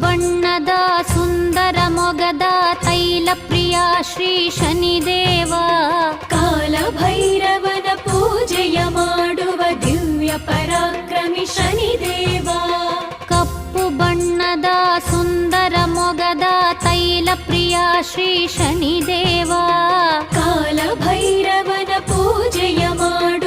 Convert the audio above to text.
ಬಣ್ಣದ ಸುಂದರ ಮೊಗದ ತೈಲ ಪ್ರಿಯ ಶ್ರೀ ಶನಿದೇವ, ಕಾಲಭೈರವನ ಪೂಜೆಯ ಮಾಡುವ ದಿವ್ಯ ಪರಾಕ್ರಮಿ ಶನಿದೇವ. ಕಪ್ಪು ಬಣ್ಣದ ಸುಂದರ ಮೊಗದ ತೈಲ ಪ್ರಿಯ ಶ್ರೀ ಶನಿದೇವ, ಕಾಲಭೈರವನ ಪೂಜೆಯ ಮಾಡುವ